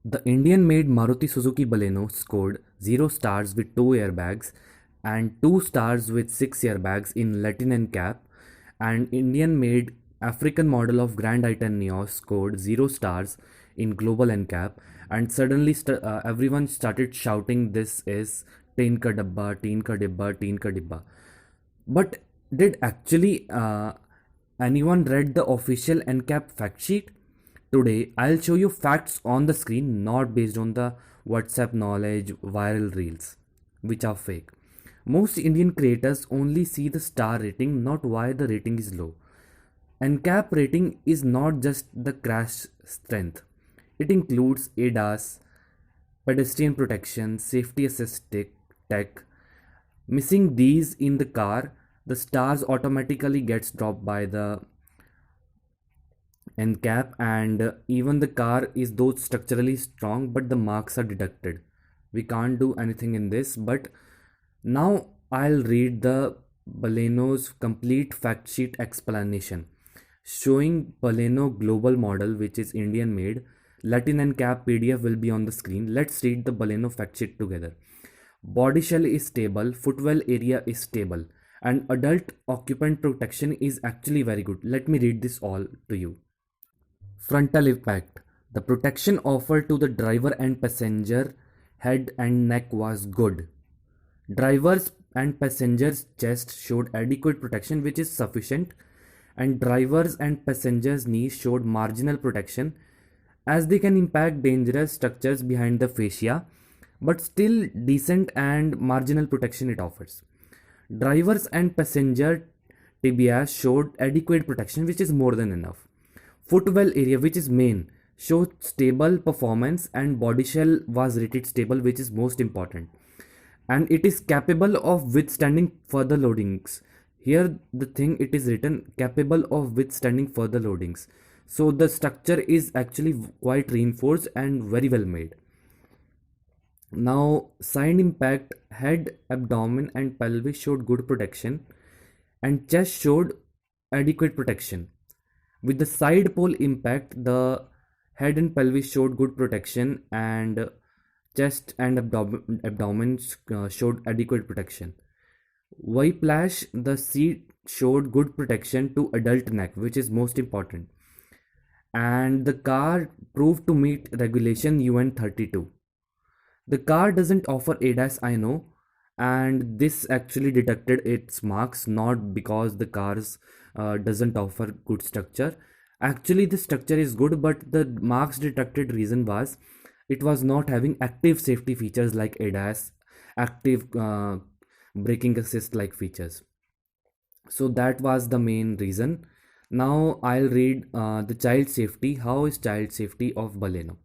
The Indian-made Maruti Suzuki Baleno scored 0 stars with 2 airbags and 2 stars with 6 airbags in Latin NCAP, and Indian-made African model of Grand i10 Nios scored 0 stars in Global NCAP, and suddenly everyone started shouting, "This is teen ka dabba, teen ka dibba, teen ka dibba." But did actually anyone read the official NCAP fact sheet? Today, I'll show you facts on the screen, not based on the WhatsApp knowledge viral reels, which are fake. Most Indian creators only see the star rating, not why the rating is low. NCAP rating is not just the crash strength. It includes ADAS, pedestrian protection, safety assist tech. Missing these in the car, the stars automatically gets dropped by the NCAP, and even the car is though structurally strong, but the marks are deducted. We can't do anything in this, but now I'll read the Baleno's complete fact sheet explanation showing Baleno global model, which is Indian made. Latin and cap PDF will be on the screen. Let's read the Baleno fact sheet together. Body shell is stable, footwell area is stable, and adult occupant protection is actually very good. Let me read this all to you. Frontal impact. The protection offered to the driver and passenger head and neck was good. Drivers and passengers' chest showed adequate protection, which is sufficient, and drivers and passengers' knees showed marginal protection, as they can impact dangerous structures behind the fascia, but still decent and marginal protection it offers. Drivers and passenger tibias showed adequate protection, which is more than enough. Footwell area, which is main, showed stable performance, and body shell was rated stable, which is most important. And it is capable of withstanding further loadings. Here the thing, it is written capable of withstanding further loadings. So the structure is actually quite reinforced and very well made. Now side impact, head, abdomen and pelvis showed good protection, and chest showed adequate protection. With the side pole impact, the head and pelvis showed good protection, and chest and abdomen showed adequate protection. Whiplash, the seat showed good protection to adult neck, which is most important. And the car proved to meet regulation UN 32. The car doesn't offer ADAS, I know, and this actually deducted its marks not because the cars doesn't offer good structure. Actually the structure is good, but the marks deducted reason was it was not having active safety features like ADAS, active braking assist like features. So that was the main reason. Now I'll read the child safety. How is child safety of Baleno?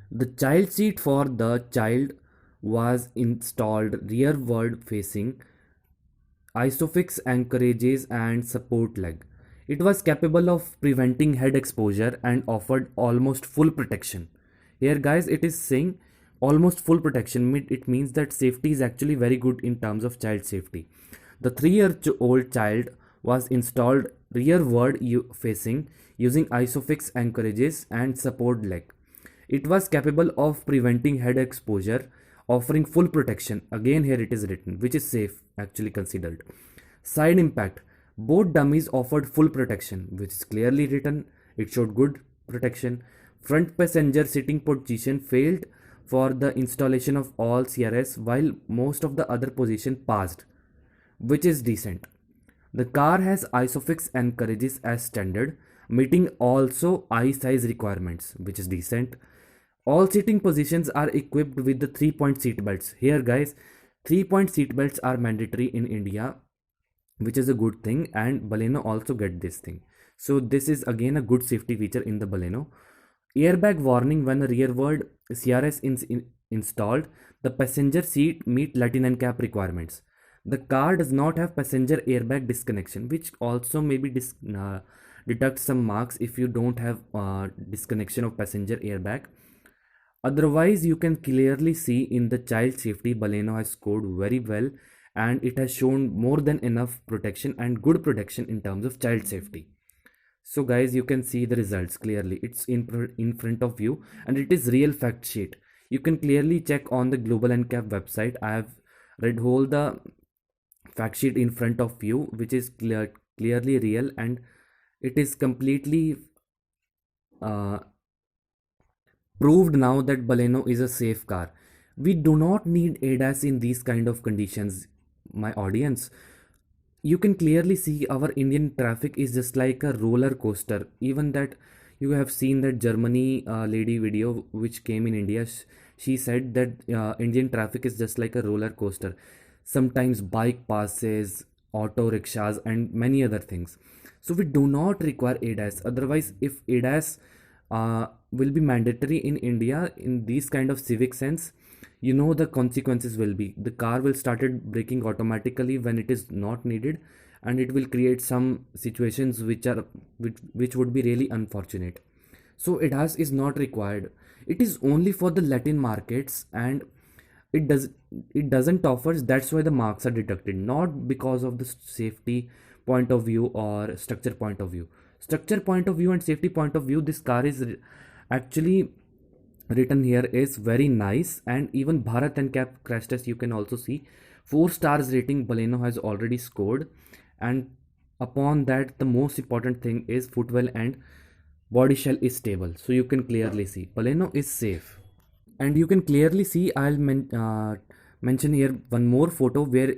The child seat for the child was installed rearward facing, isofix anchorages and support leg. It was capable of preventing head exposure and offered almost full protection. Here guys, it is saying almost full protection. It means that safety is actually very good in terms of child safety. The 3-year-old child was installed rearward facing using isofix anchorages and support leg. It was capable of preventing head exposure, offering full protection. Again here it is written, which is safe actually considered. Side impact. Both dummies offered full protection, which is clearly written. It showed good protection. Front passenger sitting position failed for the installation of all CRS, while most of the other position passed, which is decent. The car has isofix anchorages as standard, meeting also eye size requirements, which is decent. All sitting positions are equipped with the 3-point seat belts. Here guys, 3-point seat belts are mandatory in India, which is a good thing, and Baleno also get this thing. So this is again a good safety feature in the Baleno. Airbag warning when a rearward CRS is installed. The passenger seat meet Latin NCAP requirements. The car does not have passenger airbag disconnection, which also maybe deduct some marks if you don't have disconnection of passenger airbag. Otherwise, you can clearly see in the child safety, Baleno has scored very well, and it has shown more than enough protection and good protection in terms of child safety. So guys, you can see the results clearly. It's in front of you, and it is real fact sheet. You can clearly check on the Global NCAP website. I have read whole the fact sheet in front of you, which is clearly real, and it is completely uh, proved now that Baleno is a safe car. We do not need ADAS in these kind of conditions, my audience. You can clearly see our Indian traffic is just like a roller coaster. Even that you have seen that Germany lady video which came in India. She said that Indian traffic is just like a roller coaster. Sometimes bike passes, auto rickshaws, and many other things. So we do not require ADAS. Otherwise, if ADAS will be mandatory in India in these kind of civic sense, you know the consequences will be the car will started braking automatically when it is not needed, and it will create some situations which would be really unfortunate. So ADAS is not required. It is only for the Latin markets, and it does it doesn't offer. That's why the marks are deducted, not because of the safety point of view or structure point of view. Structure point of view and safety point of view, this car is actually written here is very nice. And even Bharat NCAP crash test, you can also see 4 stars rating Baleno has already scored. And upon that, the most important thing is footwell and body shell is stable, so you can clearly see Baleno is safe. And you can clearly see, mention here one more photo where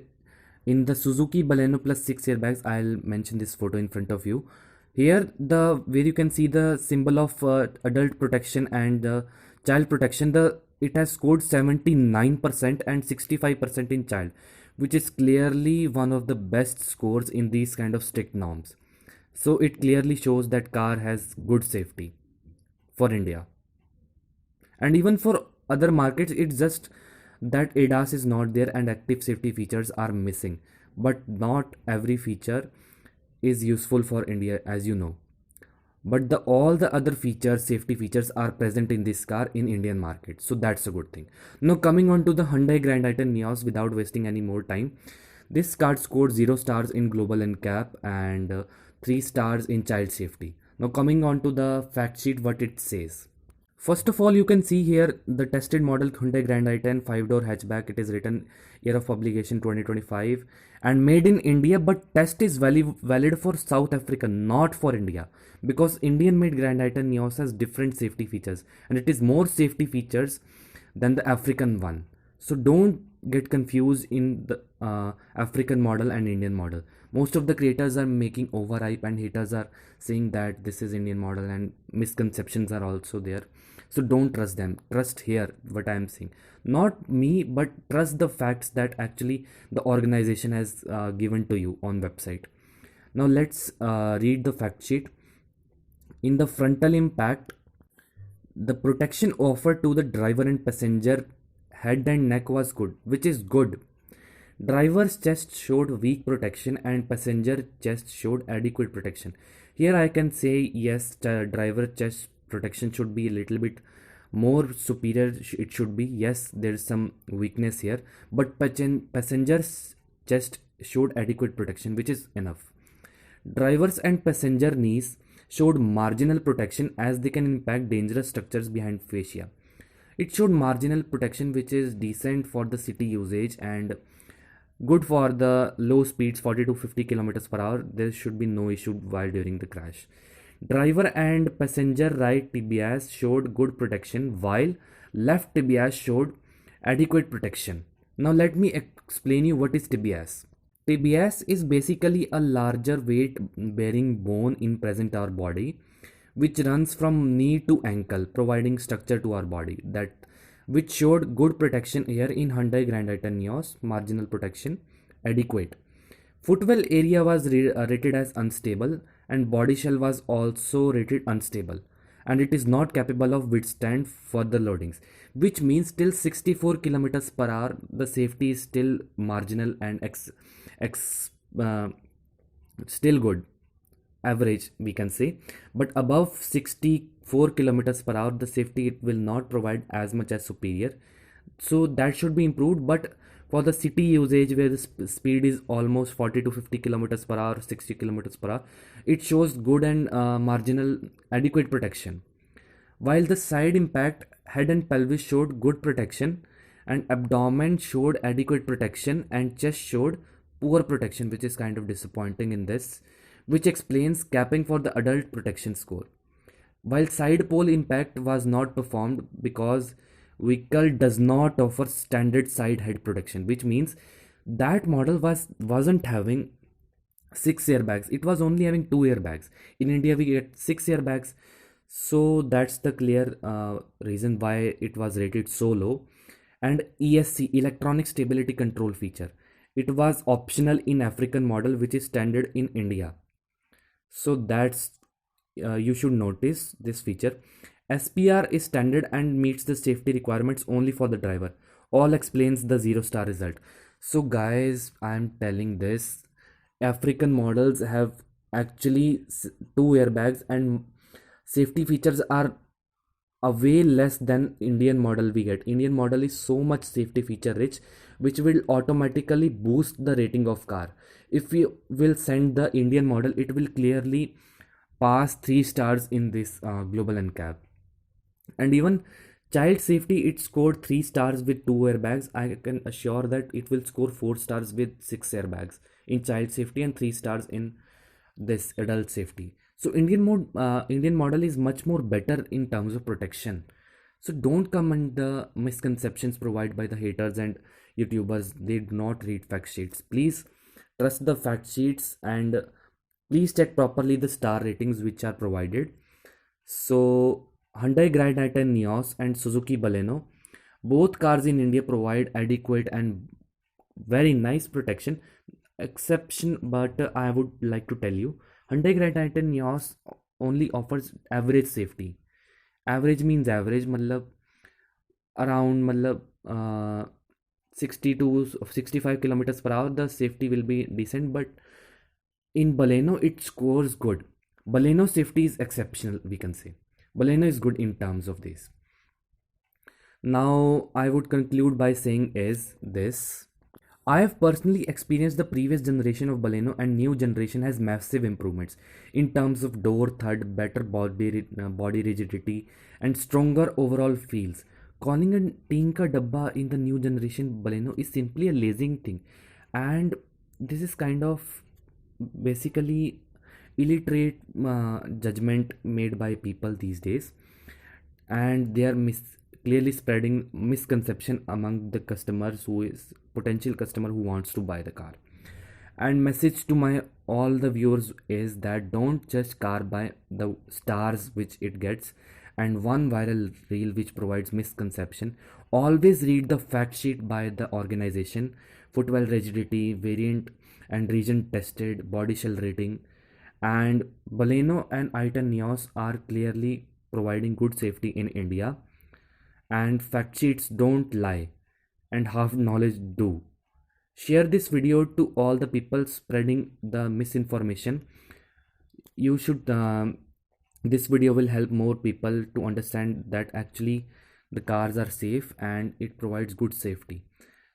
in the Suzuki Baleno plus 6 airbags, I'll mention this photo in front of you. Here the where you can see the symbol of adult protection and child protection, the it has scored 79% and 65% in child, which is clearly one of the best scores in these kind of strict norms. So it clearly shows that car has good safety for India. And even for other markets, it's just that ADAS is not there and active safety features are missing. But not every feature is useful for India, as you know. But all the other features, safety features, are present in this car in Indian market, so that's a good thing. Now coming on to the Hyundai Grand i10 Nios, without wasting any more time, this car scored 0 stars in global NCAP and 3 stars in child safety. Now coming on to the fact sheet, what it says. First of all, you can see here the tested model Hyundai Grand i10 5-door hatchback. It is written year of publication 2025 and made in India, but test is valid for South Africa, not for India, because Indian made Grand i10 Nios has different safety features and it is more safety features than the African one. So don't get confused in the African model and Indian model. Most of the creators are making overhype and haters are saying that this is Indian model, and misconceptions are also there. So don't trust them. Trust here what I am saying, not me, but trust the facts that actually the organization has given to you on website. Now let's read the fact sheet. In the frontal impact, the protection offered to the driver and passenger head and neck was good, which is good. Driver's chest showed weak protection and passenger chest showed adequate protection. Here I can say yes, driver chest protection should be a little bit more superior. It should be, yes, there is some weakness here, but passenger's chest showed adequate protection, which is enough. Drivers and passenger knees showed marginal protection as they can impact dangerous structures behind fascia. It showed marginal protection, which is decent for the city usage and good for the low speeds 40 to 50 kilometers per hour. There should be no issue while during the crash. Driver and passenger right tibias showed good protection while left tibias showed adequate protection. Now let me explain you what is tibias. Tibias is basically a larger weight bearing bone in present our body, which runs from knee to ankle, providing structure to our body, that which showed good protection here in Hyundai Grand i10 Nios. Marginal protection adequate. Footwell area was rated as unstable and body shell was also rated unstable, and it is not capable of withstand further loadings, which means till 64 kilometers per hour the safety is still marginal and still good, average we can say. But above 64 kilometers per hour the safety it will not provide as much as superior, so that should be improved. But For the city usage where the speed is almost 40 to 50 kilometers per hour, 60 kilometers per hour, it shows good and marginal adequate protection. While the side impact, head and pelvis showed good protection, and abdomen showed adequate protection, and chest showed poor protection, which is kind of disappointing in this, which explains capping for the adult protection score. While side pole impact was not performed because vehicle does not offer standard side head protection, which means that model wasn't having 6 airbags. It was only having 2 airbags. In India, we get 6 airbags, so that's the clear reason why it was rated so low. And ESC, electronic stability control feature, it was optional in African model, which is standard in India. So that's you should notice this feature. SPR is standard and meets the safety requirements only for the driver. All explains the 0-star result. So guys, I'm telling this, African models have actually 2 airbags, and safety features are a way less than Indian model we get. Indian model is so much safety feature rich, which will automatically boost the rating of car. If we will send the Indian model, it will clearly pass 3 stars in this global NCAP. And even child safety, it scored 3 stars with 2 airbags. I can assure that it will score 4 stars with 6 airbags in child safety and 3 stars in this adult safety. So Indian model is much more better in terms of protection. So don't come under misconceptions provided by the haters and YouTubers. They do not read fact sheets. Please trust the fact sheets, and please check properly the star ratings which are provided. So Hyundai Grand i10 Nios and Suzuki Baleno, both cars in India provide adequate and very nice protection. Exception, but I would like to tell you, Hyundai Grand i10 Nios only offers average safety. Average means average, matlab around 60 to 65 kilometers per hour, the safety will be decent. But in Baleno, it scores good. Baleno safety is exceptional, we can say. Baleno is good in terms of this. Now, I would conclude by saying is this. I have personally experienced the previous generation of Baleno, and new generation has massive improvements in terms of door thud, better body rigidity, and stronger overall feels. Calling a tinka dabba in the new generation Baleno is simply a lazy thing, and this is kind of basically illiterate judgment made by people these days, and they are clearly spreading misconception among the customers, who is potential customer who wants to buy the car. And message to my all the viewers is that don't judge car by the stars which it gets and one viral reel which provides misconception. Always read the fact sheet by the organization, footwell rigidity, variant and region tested, body shell rating. And Baleno and i10 Nios are clearly providing good safety in India, and fact sheets don't lie and half knowledge do. Share this video to all the people spreading the misinformation. You should this video will help more people to understand that actually the cars are safe and it provides good safety.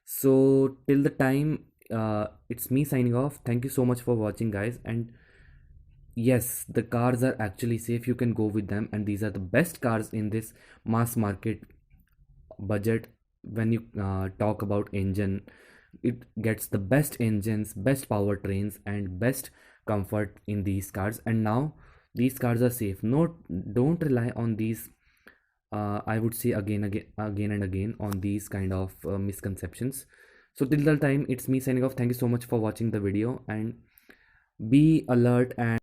So till the time, it's me signing off. Thank you so much for watching, guys. And yes, the cars are actually safe. You can go with them, and these are the best cars in this mass market budget. When you talk about engine, it gets the best engines, best powertrains, and best comfort in these cars. And now these cars are safe. Don't rely on these I would say again and again on these kind of misconceptions. So till the time, it's me signing off. Thank you so much for watching the video, and be alert and